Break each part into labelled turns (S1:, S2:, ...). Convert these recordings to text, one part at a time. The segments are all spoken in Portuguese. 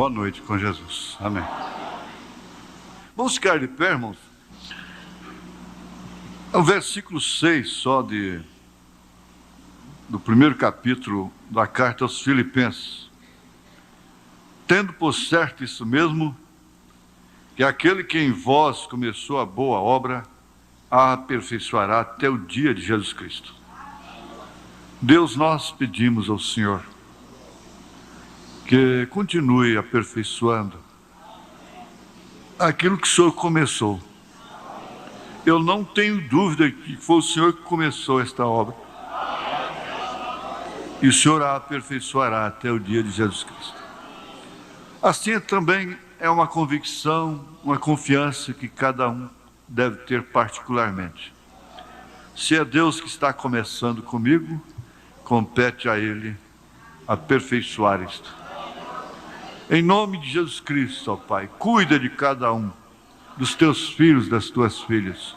S1: Boa noite com Jesus. Amém. Vamos ficar de pé, irmãos? O versículo 6 só do primeiro capítulo da carta aos Filipenses. Tendo por certo isso mesmo, que aquele que em vós começou a boa obra, a aperfeiçoará até o dia de Jesus Cristo. Deus, nós pedimos ao Senhor que continue aperfeiçoando aquilo que o Senhor começou. Eu não tenho dúvida que foi o Senhor que começou esta obra. E o Senhor a aperfeiçoará até o dia de Jesus Cristo. Assim também é uma convicção, uma confiança que cada um deve ter particularmente. Se é Deus que está começando comigo, compete a Ele aperfeiçoar isto. Em nome de Jesus Cristo, ó Pai, cuida de cada um, dos teus filhos, das tuas filhas.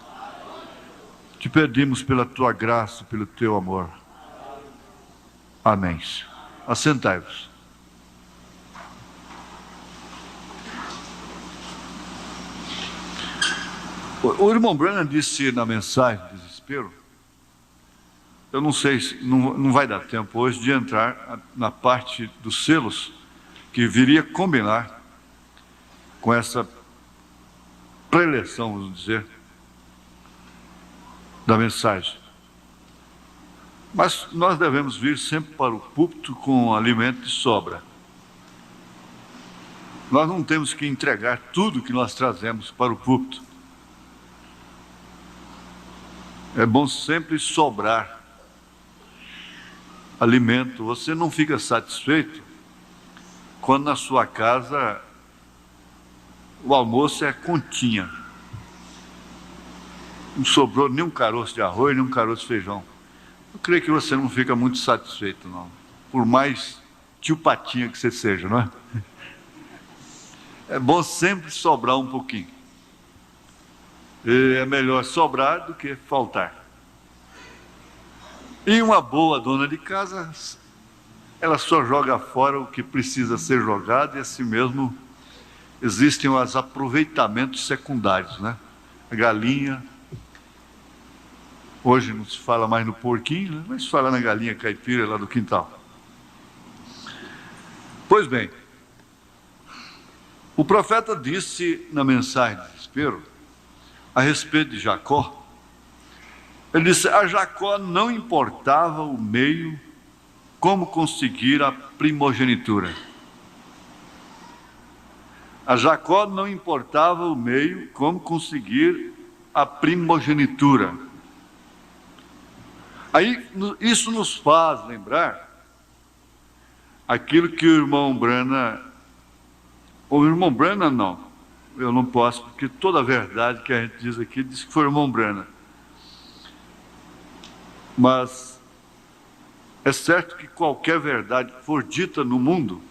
S1: Te pedimos pela tua graça, pelo teu amor. Amém. Assentai-vos. O irmão Branham disse na mensagem de desespero, eu não sei, não vai dar tempo hoje de entrar na parte dos selos, que viria combinar com essa preleção, vamos dizer, da mensagem. Mas nós devemos vir sempre para o púlpito com alimento de sobra. Nós não temos que entregar tudo que nós trazemos para o púlpito. É bom sempre sobrar alimento. Você não fica satisfeito quando na sua casa o almoço é continha. Não sobrou nem um caroço de arroz, nem um caroço de feijão. Eu creio que você não fica muito satisfeito, não. Por mais tio Patinha que você seja, não é? É bom sempre sobrar um pouquinho. E é melhor sobrar do que faltar. E uma boa dona de casa, ela só joga fora o que precisa ser jogado, e assim mesmo existem os aproveitamentos secundários, né? A galinha, hoje não se fala mais no porquinho, né? Mas se fala na galinha caipira lá do quintal. Pois bem, o profeta disse na mensagem de desespero, a respeito de Jacó, ele disse: a Jacó não importava o meio como conseguir a primogenitura. A Jacó não importava o meio como conseguir a primogenitura. Aí isso nos faz lembrar aquilo que o irmão Branham não, eu não posso, porque toda a verdade que a gente diz aqui diz que foi o irmão Branham. Mas é certo que qualquer verdade que for dita no mundo,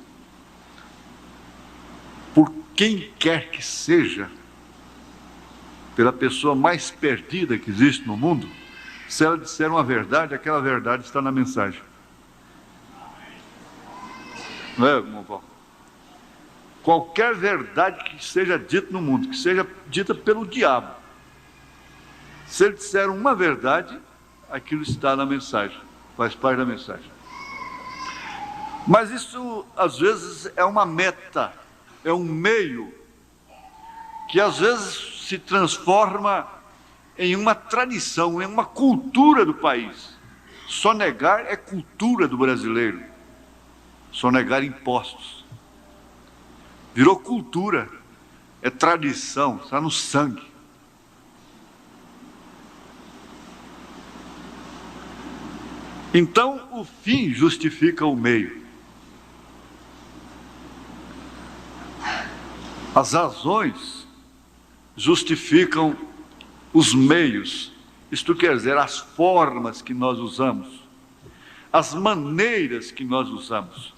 S1: por quem quer que seja, pela pessoa mais perdida que existe no mundo, se ela disser uma verdade, aquela verdade está na mensagem. Não é, irmão Paulo? Qualquer verdade que seja dita no mundo, que seja dita pelo diabo, se ele disser uma verdade, aquilo está na mensagem, faz parte da mensagem. Mas isso, às vezes, é uma meta, é um meio, que às vezes se transforma em uma tradição, em uma cultura do país. Sonegar é cultura do brasileiro, sonegar impostos. Virou cultura, é tradição, está no sangue. Então, o fim justifica o meio. As razões justificam os meios, isto quer dizer, as formas que nós usamos, as maneiras que nós usamos.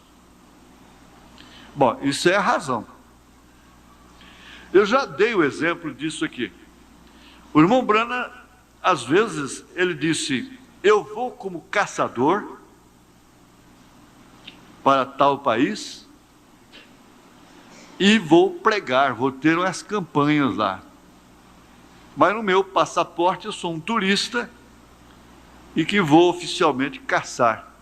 S1: Bom, isso é a razão. Eu já dei o exemplo disso aqui. O irmão Branham, às vezes, ele disse: eu vou como caçador para tal país, e vou pregar, vou ter umas campanhas lá. Mas no meu passaporte eu sou um turista e que vou oficialmente caçar.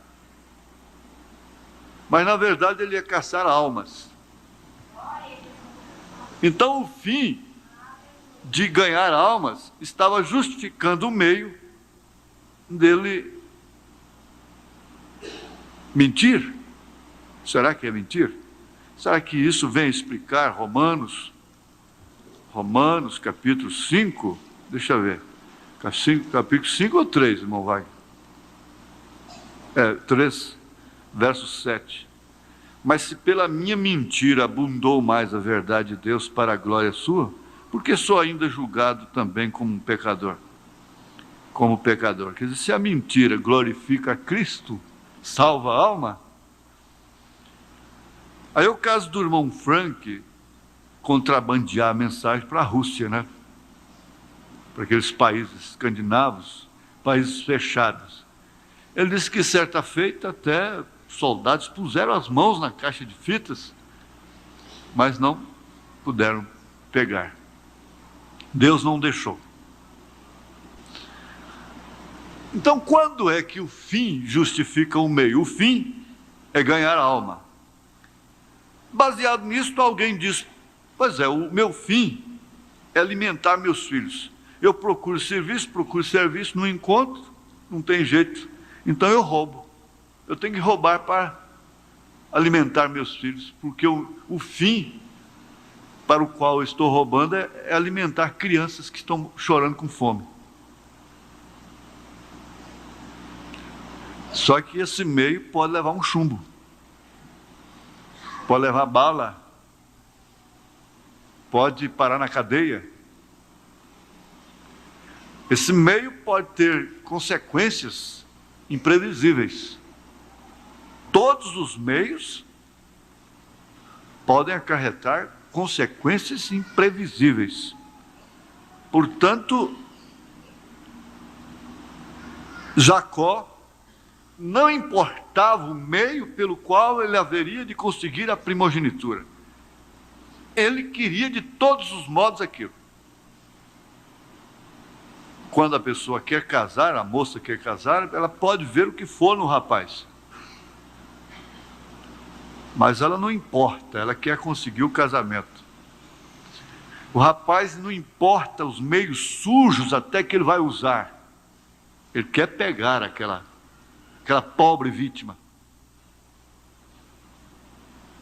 S1: Mas na verdade ele ia caçar almas. Então o fim de ganhar almas estava justificando o meio dele mentir. Será que é mentir? Será que isso vem explicar Romanos capítulo 5? Deixa eu ver. Capítulo 5 ou 3, irmão Wagner? 3, verso 7. Mas se pela minha mentira abundou mais a verdade de Deus para a glória sua, por que sou ainda julgado também como um pecador? Como pecador. Quer dizer, se a mentira glorifica a Cristo, salva a alma. Aí é o caso do irmão Frank contrabandear a mensagem para a Rússia, né? Para aqueles países escandinavos, países fechados. Ele disse que certa feita até soldados puseram as mãos na caixa de fitas, mas não puderam pegar. Deus não deixou. Então, quando é que o fim justifica o meio? O fim é ganhar a alma. Baseado nisso, alguém diz: pois é, o meu fim é alimentar meus filhos. Eu procuro serviço, não encontro, não tem jeito, então eu roubo. Eu tenho que roubar para alimentar meus filhos, porque o fim para o qual eu estou roubando é alimentar crianças que estão chorando com fome. Só que esse meio pode levar um chumbo, pode levar bala, pode parar na cadeia. Esse meio pode ter consequências imprevisíveis. Todos os meios podem acarretar consequências imprevisíveis. Portanto, Jacó não importava o meio pelo qual ele haveria de conseguir a primogenitura. Ele queria de todos os modos aquilo. Quando a pessoa quer casar, a moça quer casar, ela pode ver o que for no rapaz. Mas ela não importa, ela quer conseguir o casamento. O rapaz não importa os meios sujos até que ele vai usar. Ele quer pegar aquela pobre vítima.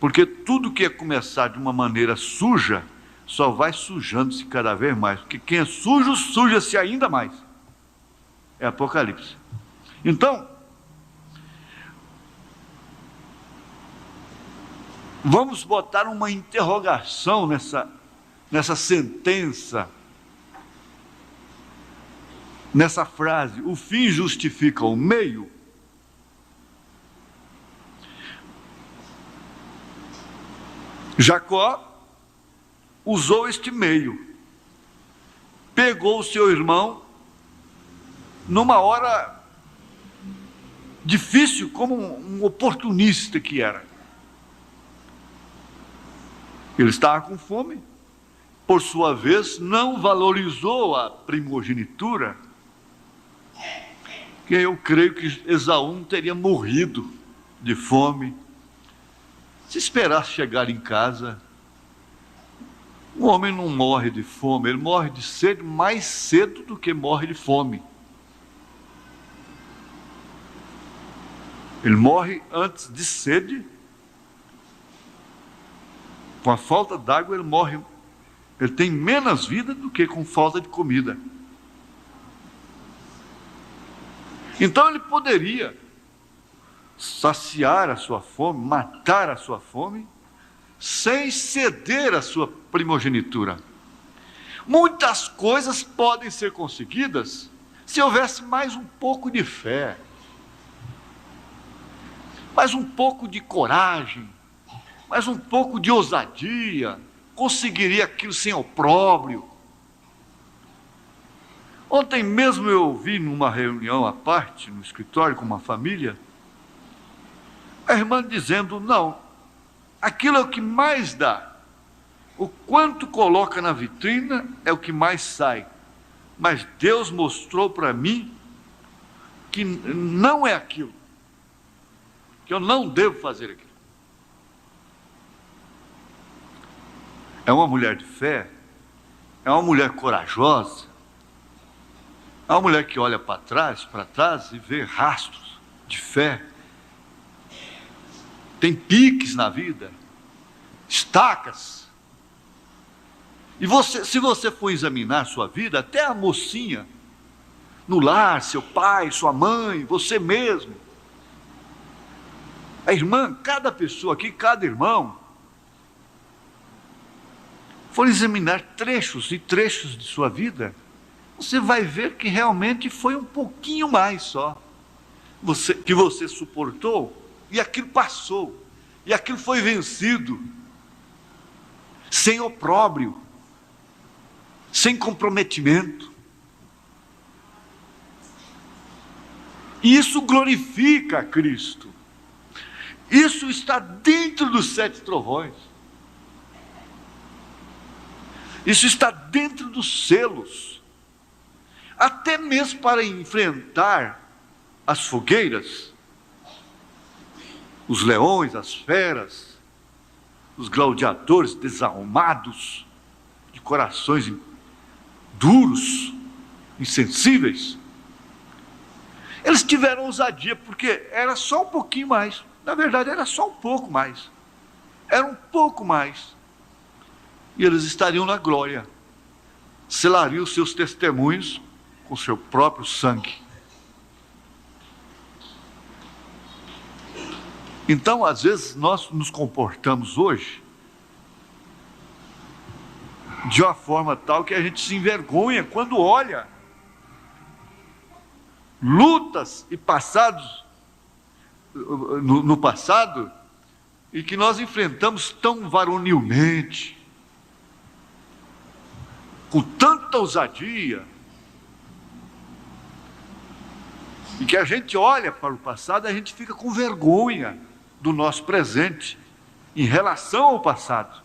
S1: Porque tudo que é começar de uma maneira suja, só vai sujando-se cada vez mais. Porque quem é sujo, suja-se ainda mais. É Apocalipse. Então, vamos botar uma interrogação nessa sentença, nessa frase: o fim justifica o meio. Jacó usou este meio, pegou o seu irmão numa hora difícil, como um oportunista que era. Ele estava com fome, por sua vez não valorizou a primogenitura, que eu creio que Esaú não teria morrido de fome se esperasse chegar em casa. O homem não morre de fome, ele morre de sede mais cedo do que morre de fome. Ele morre antes de sede. Com a falta d'água ele morre. Ele tem menos vida do que com falta de comida. Então ele poderia saciar a sua fome, matar a sua fome, sem ceder a sua primogenitura. Muitas coisas podem ser conseguidas se houvesse mais um pouco de fé, mais um pouco de coragem, mais um pouco de ousadia. Conseguiria aquilo sem opróbrio. Ontem mesmo eu ouvi numa reunião à parte, no escritório com uma família, a irmã dizendo: não, aquilo é o que mais dá. O quanto coloca na vitrina é o que mais sai. Mas Deus mostrou para mim que não é aquilo, que eu não devo fazer aquilo. É uma mulher de fé, é uma mulher corajosa, é uma mulher que olha para trás e vê rastros de fé. Tem piques na vida, estacas. E se você for examinar sua vida, até a mocinha, no lar, seu pai, sua mãe, você mesmo, a irmã, cada pessoa aqui, cada irmão, for examinar trechos e trechos de sua vida, você vai ver que realmente foi um pouquinho mais só que você suportou, e aquilo passou, e aquilo foi vencido, sem opróbrio, sem comprometimento. E isso glorifica a Cristo. Isso está dentro dos 7 trovões. Isso está dentro dos selos. Até mesmo para enfrentar as fogueiras, os leões, as feras, os gladiadores desalmados, de corações duros, insensíveis. Eles tiveram ousadia, porque era só um pouquinho mais. Na verdade, era só um pouco mais. Era um pouco mais. E eles estariam na glória. Selariam os seus testemunhos com seu próprio sangue. Então, às vezes, nós nos comportamos hoje de uma forma tal que a gente se envergonha quando olha lutas e passados no passado, e que nós enfrentamos tão varonilmente, com tanta ousadia, e que a gente olha para o passado e a gente fica com vergonha do nosso presente em relação ao passado.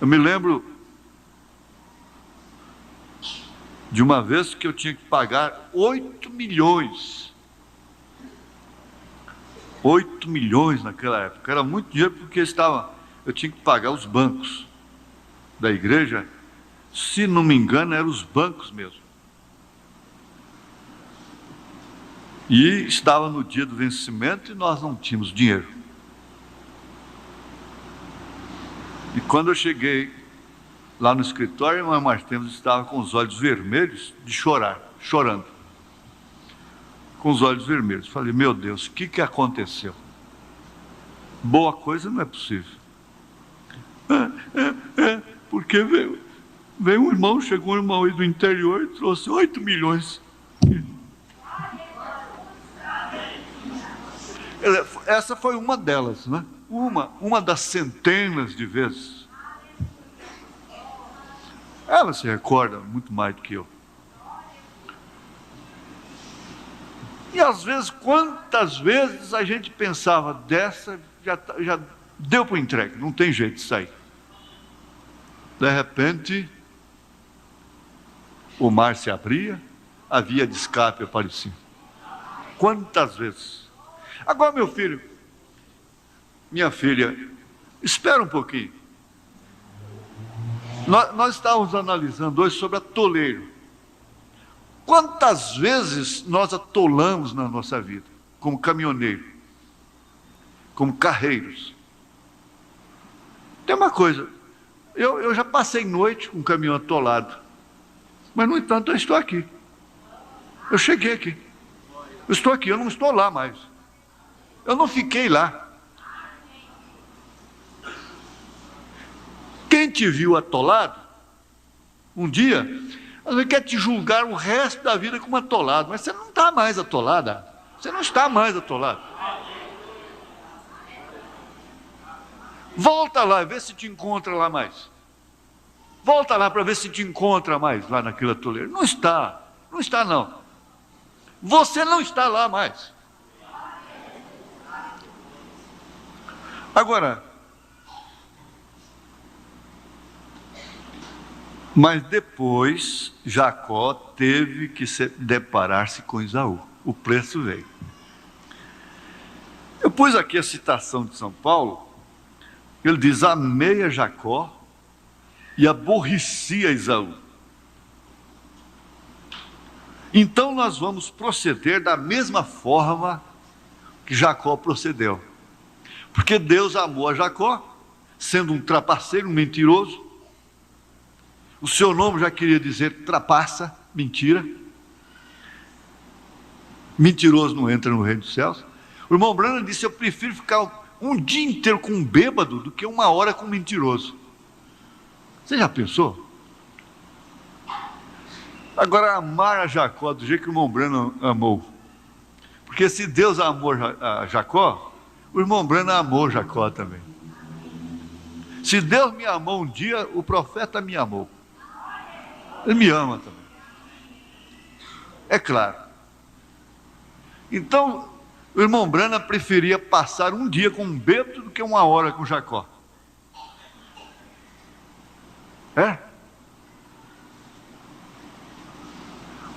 S1: Eu me lembro de uma vez que eu tinha que pagar 8 milhões. 8 milhões naquela época. Era muito dinheiro, porque eu tinha que pagar os bancos da igreja. Se não me engano, eram os bancos mesmo. E estava no dia do vencimento e nós não tínhamos dinheiro. E quando eu cheguei lá no escritório, a irmã Martins estava com os olhos vermelhos de chorar, chorando. Com os olhos vermelhos. Falei, meu Deus, o que aconteceu? Boa coisa não é possível. Porque veio um irmão, chegou um irmão aí do interior e trouxe 8 milhões. Essa foi uma delas, né? Uma das centenas de vezes. Ela se recorda muito mais do que eu. E às vezes, quantas vezes a gente pensava, dessa já deu para entregue, não tem jeito de sair. De repente, o mar se abria, a via de escape aparecia. Quantas vezes? Agora, meu filho, minha filha, espera um pouquinho. Nós estávamos analisando hoje sobre atoleiro. Quantas vezes nós atolamos na nossa vida, como caminhoneiro, como carreiros? Tem uma coisa, eu já passei noite com um caminhão atolado, mas no entanto eu estou aqui. Eu cheguei aqui. Eu estou aqui, eu não estou lá mais. Eu não fiquei lá. Quem te viu atolado, um dia, ele quer te julgar o resto da vida como atolado, mas você não está mais atolada. Você não está mais atolado. Volta lá, vê se te encontra lá mais. Volta lá para ver se te encontra mais lá naquele atoleiro. Não está não. Você não está lá mais. Agora, Mas depois Jacó teve que deparar-se com Esaú. O preço veio. Eu pus aqui a citação de São Paulo. Ele diz: amei a Jacó e aborreci a Esaú. Então nós vamos proceder da mesma forma que Jacó procedeu. Porque Deus amou a Jacó, sendo um trapaceiro, um mentiroso. O seu nome já queria dizer trapaça, mentira. Mentiroso não entra no reino dos céus. O irmão Branham disse: eu prefiro ficar um dia inteiro com um bêbado do que uma hora com um mentiroso. Você já pensou? Agora, amar a Jacó do jeito que o irmão Branham amou. Porque se Deus amou a Jacó, o irmão Branham amou Jacó também. Se Deus me amou um dia, o profeta me amou. Ele me ama também. É claro. Então, o irmão Branham preferia passar um dia com um bêbado do que uma hora com Jacó. É?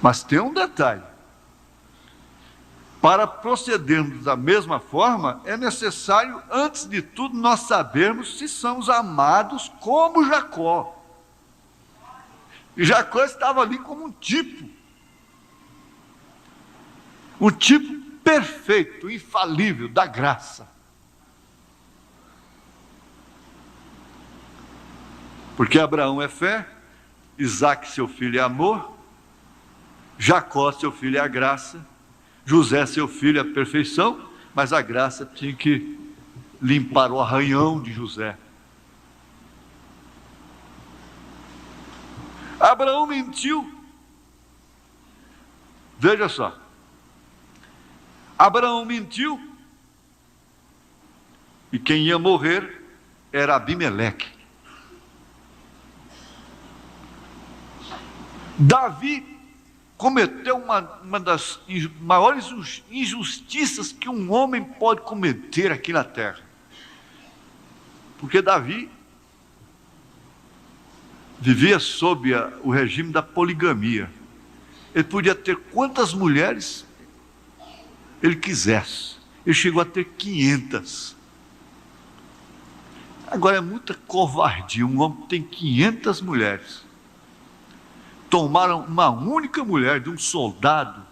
S1: Mas tem um detalhe. Para procedermos da mesma forma, é necessário, antes de tudo, nós sabermos se somos amados como Jacó. E Jacó estava ali como um tipo perfeito, infalível da graça. Porque Abraão é fé, Isaque seu filho é amor, Jacó seu filho é a graça, José seu filho é a perfeição, mas a graça tinha que limpar o arranhão de José. Abraão mentiu. Veja só. Abraão mentiu. E quem ia morrer era Abimeleque. Davi cometeu uma das maiores injustiças que um homem pode cometer aqui na terra. Porque Davi vivia sob o regime da poligamia. Ele podia ter quantas mulheres ele quisesse. Ele chegou a ter 500. Agora é muita covardia. Um homem que tem 500 mulheres. Tomaram uma única mulher de um soldado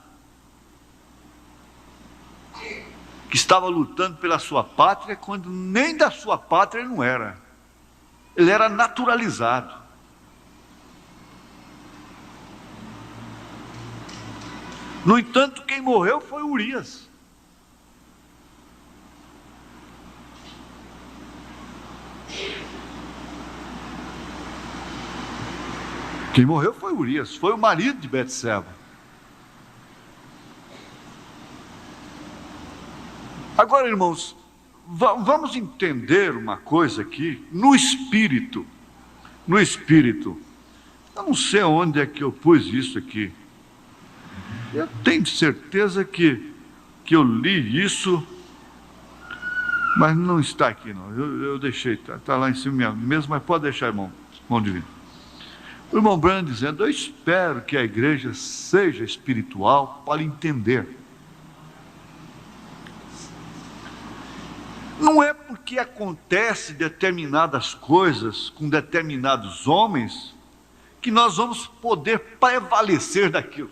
S1: que estava lutando pela sua pátria, quando nem da sua pátria ele não era. Ele era naturalizado. No entanto, quem morreu foi Urias. Quem morreu foi Urias, foi o marido de Betseba. Agora, irmãos, vamos entender uma coisa aqui, no espírito. No espírito. Eu não sei onde é que eu pus isso aqui. Eu tenho certeza que eu li isso, mas não está aqui não. Eu deixei, está lá em cima mesmo, mas pode deixar, irmão divino. O irmão Branham dizendo: eu espero que a igreja seja espiritual para entender. Não é porque acontece determinadas coisas com determinados homens que nós vamos poder prevalecer daquilo.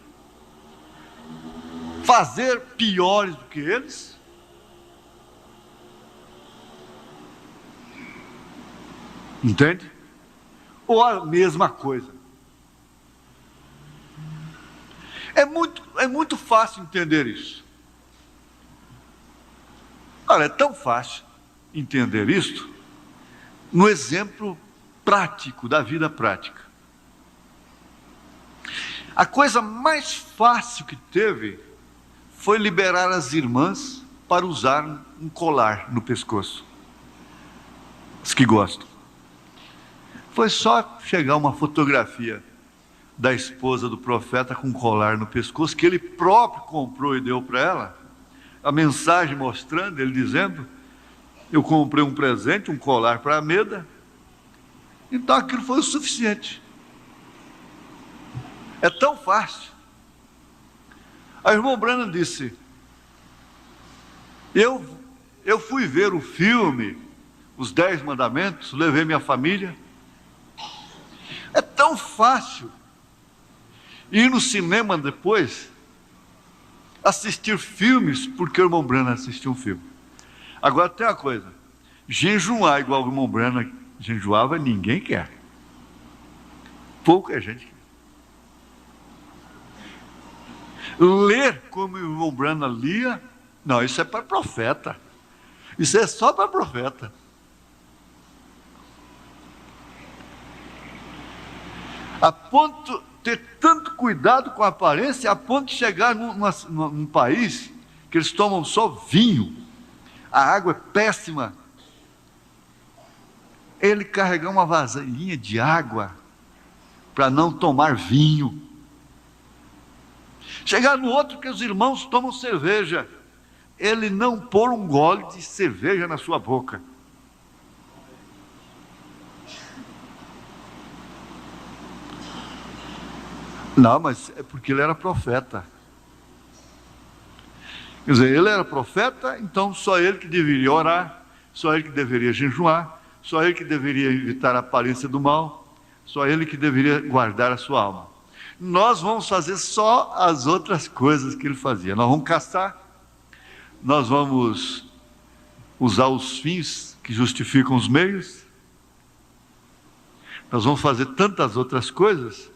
S1: Fazer piores do que eles. Entende? Ou a mesma coisa. É muito fácil entender isso. Olha, é tão fácil entender isto no exemplo prático, da vida prática. A coisa mais fácil que teve foi liberar as irmãs para usar um colar no pescoço. Os que gostam. Foi só chegar uma fotografia da esposa do profeta com um colar no pescoço, que ele próprio comprou e deu para ela. A mensagem mostrando, ele dizendo: eu comprei um presente, um colar para a Meda. Então aquilo foi o suficiente. É tão fácil. A irmã Brana disse, eu fui ver o filme, Os 10 Mandamentos, levei minha família. É tão fácil ir no cinema depois, assistir filmes, porque o irmão Brana assistiu um filme. Agora tem uma coisa, jejuar igual o irmão Brana jejuava, ninguém quer. Pouca gente quer. Ler como o irmão Brana lia, não, isso é para profeta. Isso é só para profeta. A ponto de ter tanto cuidado com a aparência, a ponto de chegar num país que eles tomam só vinho, a água é péssima. Ele carregar uma vasilhinha de água para não tomar vinho. Chegar no outro que os irmãos tomam cerveja, ele não pôr um gole de cerveja na sua boca. Não, mas é porque ele era profeta. Quer dizer, ele era profeta, então só ele que deveria orar, só ele que deveria jejuar, só ele que deveria evitar a aparência do mal, só ele que deveria guardar a sua alma. Nós vamos fazer só as outras coisas que ele fazia. Nós vamos caçar, nós vamos usar os fins que justificam os meios, nós vamos fazer tantas outras coisas.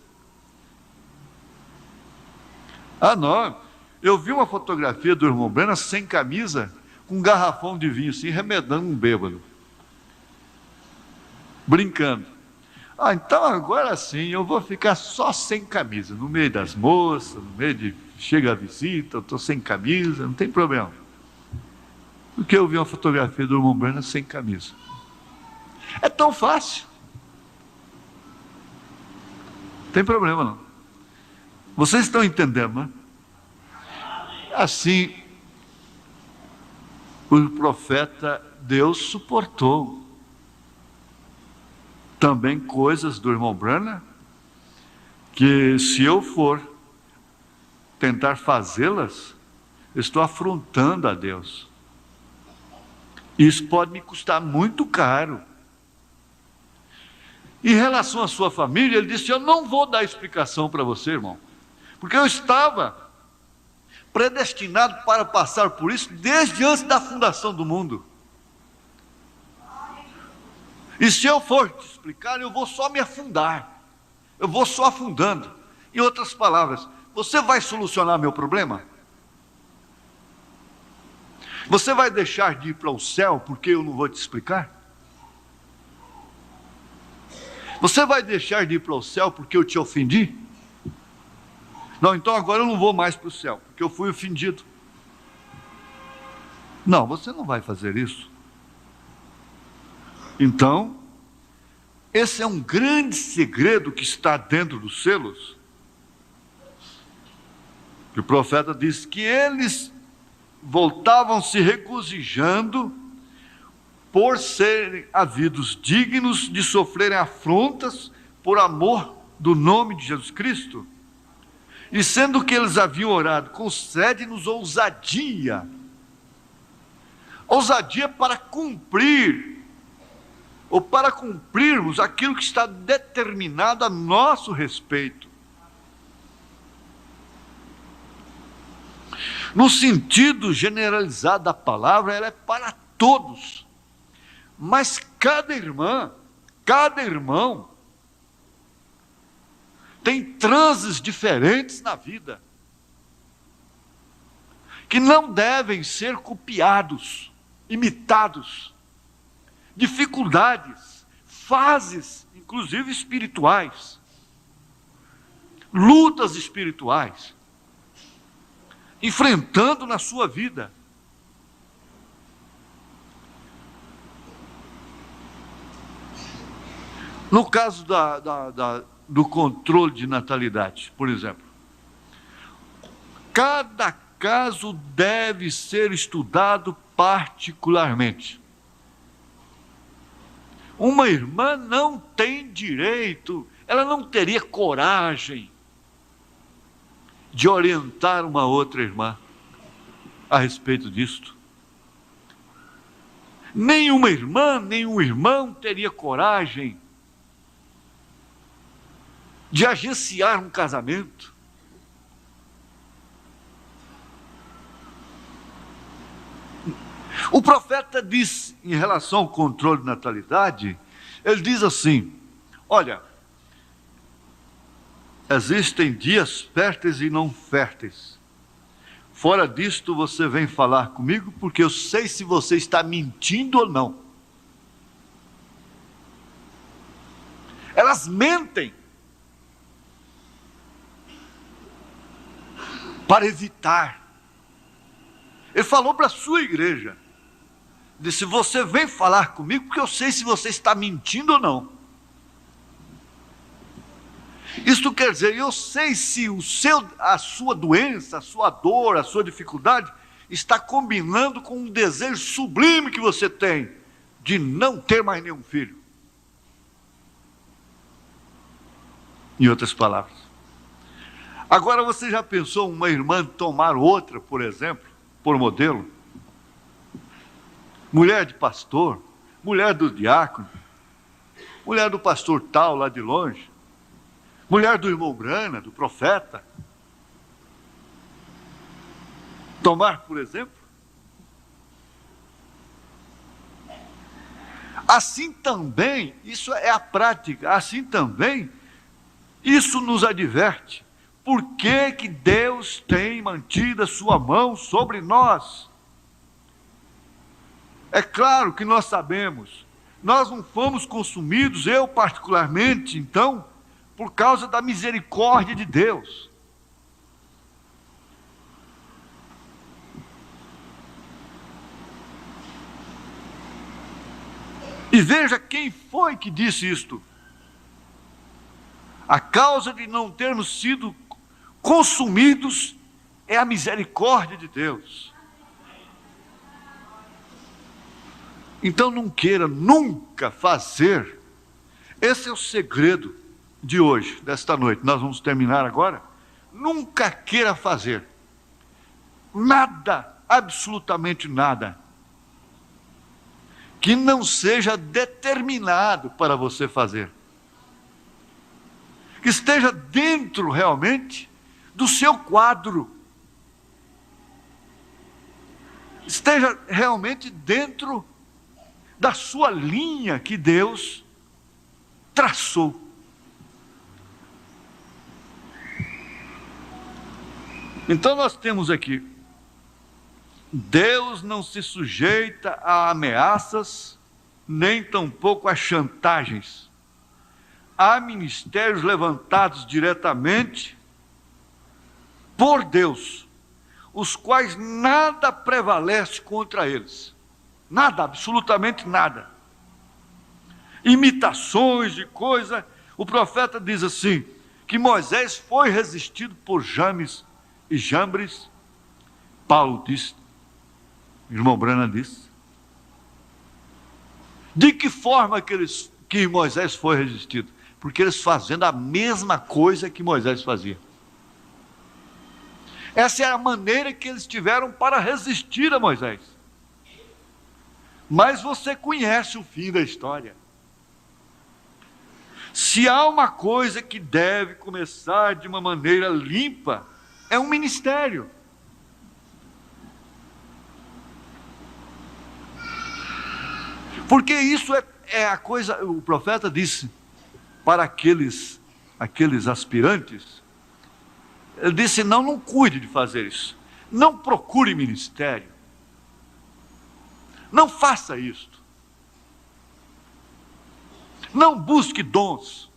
S1: Ah, não, eu vi uma fotografia do irmão Brana sem camisa, com um garrafão de vinho assim, remedando um bêbado, brincando. Ah, então agora sim, eu vou ficar só sem camisa, no meio das moças, no meio de chega a visita, eu estou sem camisa, não tem problema. Porque eu vi uma fotografia do irmão Brana sem camisa. É tão fácil. Não tem problema não. Vocês estão entendendo, né? Assim, o profeta, Deus suportou também coisas do irmão Brana, que se eu for tentar fazê-las, eu estou afrontando a Deus. Isso pode me custar muito caro. Em relação à sua família, ele disse, eu não vou dar explicação para você, irmão, porque eu estava predestinado para passar por isso desde antes da fundação do mundo. E se eu for te explicar, eu vou só me afundar. Eu vou só afundando. Em outras palavras, você vai solucionar meu problema? Você vai deixar de ir para o céu porque eu não vou te explicar? Você vai deixar de ir para o céu porque eu te ofendi? Não, então agora eu não vou mais para o céu, porque eu fui ofendido. Não, você não vai fazer isso. Então, esse é um grande segredo que está dentro dos selos. O profeta diz que eles voltavam se regozijando por serem havidos dignos de sofrerem afrontas por amor do nome de Jesus Cristo. E sendo que eles haviam orado, concede-nos ousadia. Ousadia para cumprir, ou para cumprirmos aquilo que está determinado a nosso respeito. No sentido generalizado da palavra, ela é para todos. Mas cada irmã, cada irmão, tem transes diferentes na vida, que não devem ser copiados, imitados. Dificuldades, fases, inclusive espirituais, lutas espirituais, enfrentando na sua vida. No caso do controle de natalidade, por exemplo, cada caso deve ser estudado particularmente. Uma irmã não tem direito, ela não teria coragem de orientar uma outra irmã a respeito disto. Nenhuma irmã, nenhum irmão teria coragem de agenciar um casamento. O profeta diz, em relação ao controle de natalidade, ele diz assim: olha, existem dias férteis e não férteis. Fora disto, você vem falar comigo, porque eu sei se você está mentindo ou não. Elas mentem para evitar. Ele falou para a sua igreja, disse: você vem falar comigo, porque eu sei se você está mentindo ou não. Isto quer dizer, eu sei se a sua doença, a sua dor, a sua dificuldade está combinando com um desejo sublime que você tem de não ter mais nenhum filho. Em outras palavras. Agora, você já pensou uma irmã tomar outra, por exemplo, por modelo? Mulher de pastor, mulher do diácono, mulher do pastor tal lá de longe, mulher do irmão Brana, do profeta. Tomar, por exemplo. Assim também, isso é a prática, assim também, isso nos adverte. Por que que Deus tem mantido a sua mão sobre nós? É claro que nós sabemos, nós não fomos consumidos, eu particularmente, então, por causa da misericórdia de Deus. E veja quem foi que disse isto. A causa de não termos sido consumidos é a misericórdia de Deus. Então não queira nunca fazer, esse é o segredo de hoje, desta noite, nós vamos terminar agora. Nunca queira fazer nada, absolutamente nada, que não seja determinado para você fazer, que esteja dentro realmente do seu quadro, esteja realmente dentro da sua linha que Deus traçou. Então nós temos aqui, Deus não se sujeita a ameaças, nem tampouco a chantagens. Há ministérios levantados diretamente por Deus, os quais nada prevalece contra eles. Nada, absolutamente nada. Imitações de coisa. O profeta diz assim, que Moisés foi resistido por James e Jambres. Paulo disse, irmão Brana disse. De que forma que Moisés foi resistido? Porque eles fazendo a mesma coisa que Moisés fazia. Essa é a maneira que eles tiveram para resistir a Moisés. Mas você conhece o fim da história. Se há uma coisa que deve começar de uma maneira limpa, é um ministério. Porque isso é a coisa, o profeta disse para aqueles aspirantes, ele disse, não cuide de fazer isso, não procure ministério, não faça isto, não busque dons,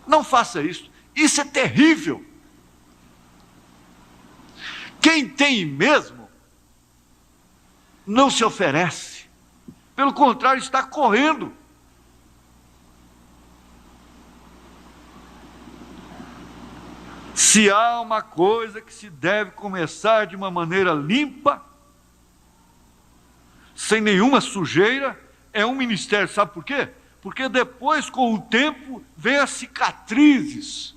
S1: não faça isso, isso é terrível. Quem tem mesmo, não se oferece, pelo contrário, está correndo. Se há uma coisa que se deve começar de uma maneira limpa, sem nenhuma sujeira, é um ministério. Sabe por quê? Porque depois, com o tempo, vem as cicatrizes,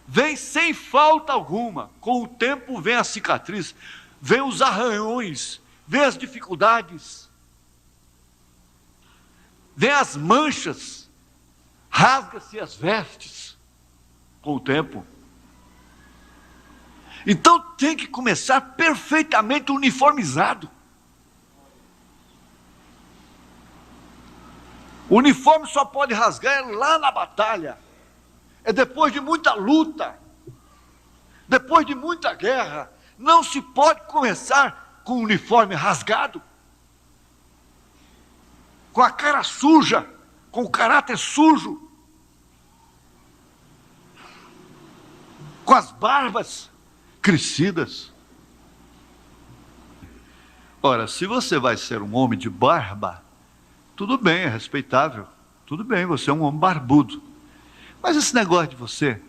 S1: vem sem falta alguma. Com o tempo vem a cicatriz, vem os arranhões, vem as dificuldades, vem as manchas, rasga-se as vestes com o tempo. Então tem que começar perfeitamente uniformizado. O uniforme só pode rasgar lá na batalha. É depois de muita luta, depois de muita guerra. Não se pode começar com o uniforme rasgado, com a cara suja, com o caráter sujo, com as barbas crescidas. Ora, se você vai ser um homem de barba, tudo bem, é respeitável. Tudo bem, você é um homem barbudo. Mas esse negócio de você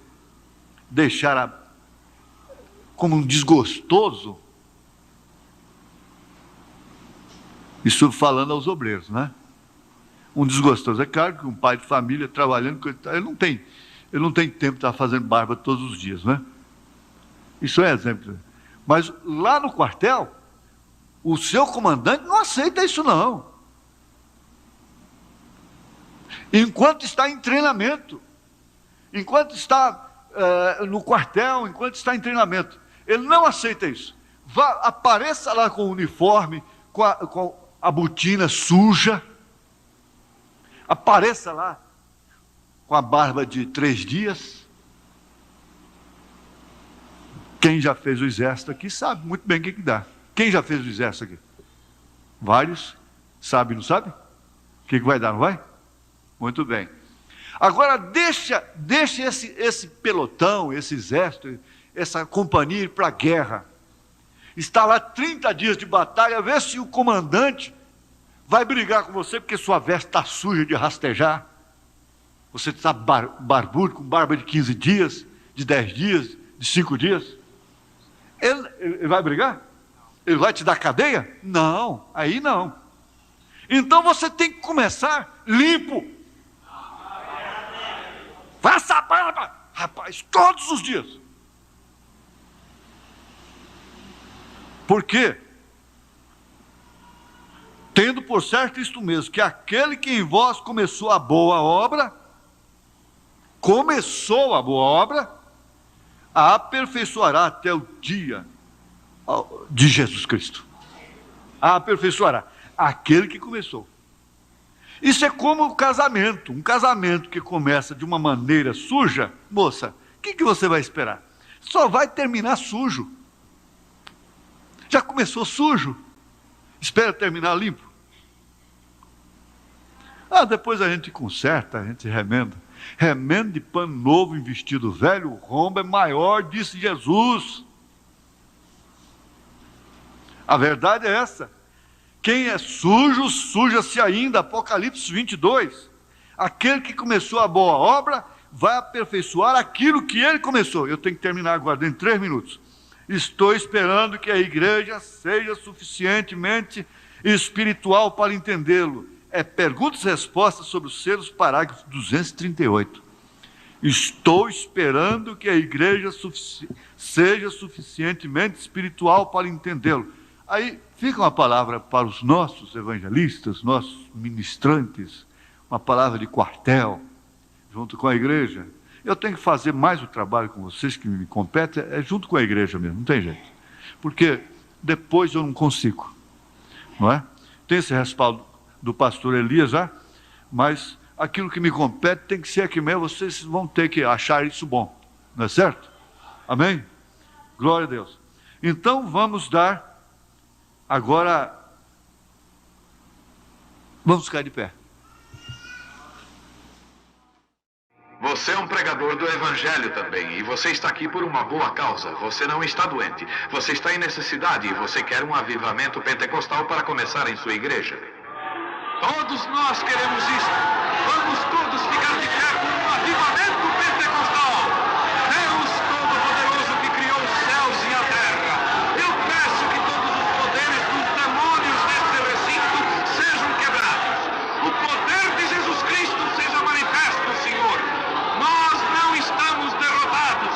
S1: deixar como um desgostoso, isso falando aos obreiros, né? Um desgostoso. É claro que um pai de família trabalhando, ele não tem tempo de estar fazendo barba todos os dias, né? Isso é exemplo. Mas lá no quartel, o seu comandante não aceita isso não. Enquanto está em treinamento, enquanto está no quartel, enquanto está em treinamento, ele não aceita isso. Apareça lá com o uniforme, com a botina suja, apareça lá com a barba de 3 dias. Quem já fez o exército aqui sabe muito bem o que dá. Quem já fez o exército aqui? Vários. Sabe, não sabe? O que vai dar, não vai? Muito bem. Agora deixa esse pelotão, esse exército, essa companhia ir para a guerra. Está lá 30 dias de batalha, vê se o comandante vai brigar com você porque sua veste está suja de rastejar. Você está barbudo, com barba de 15 dias, de 10 dias, de 5 dias. Ele vai brigar? Ele vai te dar cadeia? Não, aí não. Então você tem que começar limpo. Faça a barba, rapaz, todos os dias. Por quê? Tendo por certo isto mesmo, que aquele que em vós começou a boa obra, a aperfeiçoará até o dia de Jesus Cristo. A aperfeiçoará. Aquele que começou. Isso é como um casamento que começa de uma maneira suja, moça, o que você vai esperar? Só vai terminar sujo. Já começou sujo, espera terminar limpo. Depois a gente conserta, a gente remenda. Remendo de pano novo em vestido velho, o rombo é maior, disse Jesus. A verdade é essa. Quem é sujo, suja-se ainda. Apocalipse 22. Aquele que começou a boa obra vai aperfeiçoar aquilo que ele começou. Eu tenho que terminar agora, em 3 minutos. Estou esperando que a igreja seja suficientemente espiritual para entendê-lo. É perguntas e respostas sobre os selos, parágrafo 238. Estou esperando que a igreja seja suficientemente espiritual para entendê-lo. Aí fica uma palavra para os nossos evangelistas, nossos ministrantes, uma palavra de quartel, junto com a igreja. Eu tenho que fazer mais o trabalho com vocês que me compete, é junto com a igreja mesmo, não tem jeito. Porque depois eu não consigo, não é? Tem esse respaldo do pastor Elias já, mas aquilo que me compete tem que ser aqui mesmo, vocês vão ter que achar isso bom, não é certo? Amém? Glória a Deus. Então vamos dar agora, vamos ficar de pé.
S2: Você é um pregador do Evangelho também, e você está aqui por uma boa causa. Você não está doente, você está em necessidade e você quer um avivamento pentecostal para começar em sua igreja. Todos nós queremos isso. Vamos todos ficar de pé por um avivamento pentecostal. Deus Todo-Poderoso que criou os céus e a terra. Eu peço que todos os poderes dos demônios deste recinto sejam quebrados. O poder de Jesus Cristo seja manifesto, Senhor. Nós não estamos derrotados.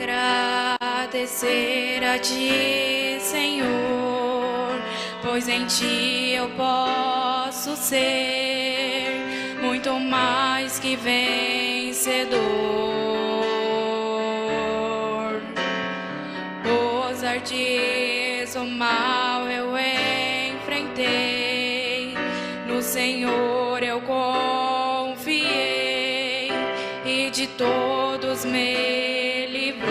S3: agradecer a Ti, Senhor, pois em Ti eu posso ser muito mais que vencedor. Os ardis, o mal eu enfrentei, no Senhor eu confiei e de todos me livrou.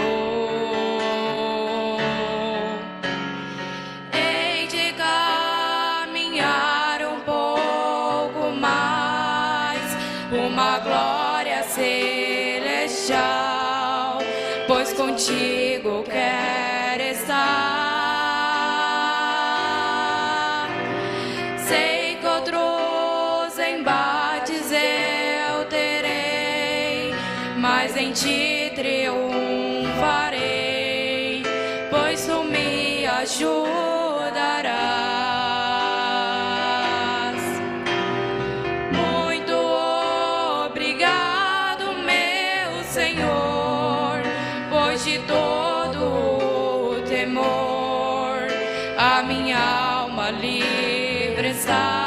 S3: Hei de caminhar um pouco mais, uma glória celestial, pois contigo quero estar. Sei que outros embates eu terei, mas em Ti triunfarei, pois Tu me ajudarás. Muito obrigado, meu Senhor, pois de todo o temor a minha alma livre está.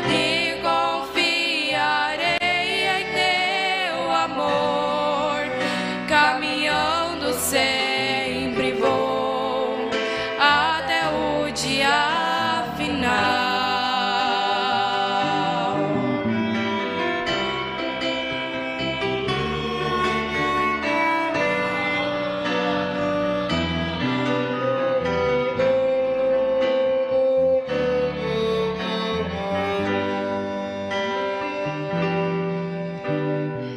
S3: E confiarei em Teu amor, caminhando sempre vou até o dia final.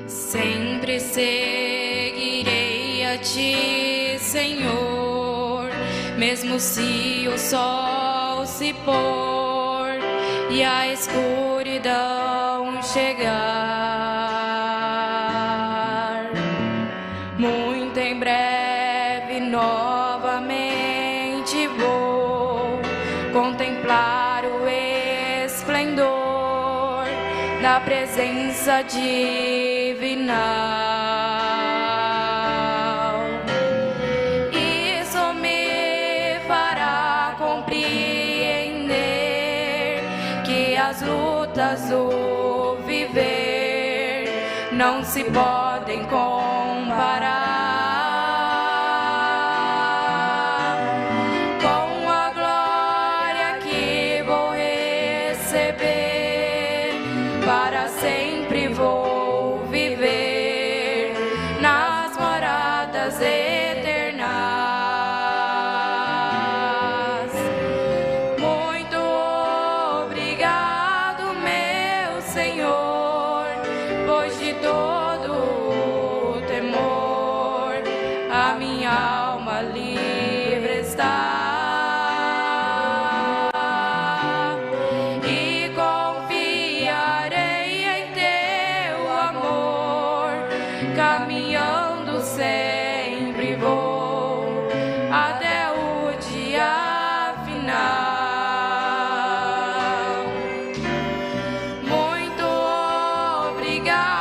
S3: Sempre seguirei a Ti, Senhor, mesmo se o sol se pôr e a escuridão chegar. Muito em breve novamente vou contemplar o esplendor da presença divinal. Isso me fará compreender que as lutas do viver não se podem comparar com a glória que vou receber. Para sempre vou viver nas moradas eternas. Muito obrigado, meu Senhor, pois de todo o temor a minha alma livre está. E confiarei em Teu amor, caminhando sempre vou até o dia final. Muito obrigado.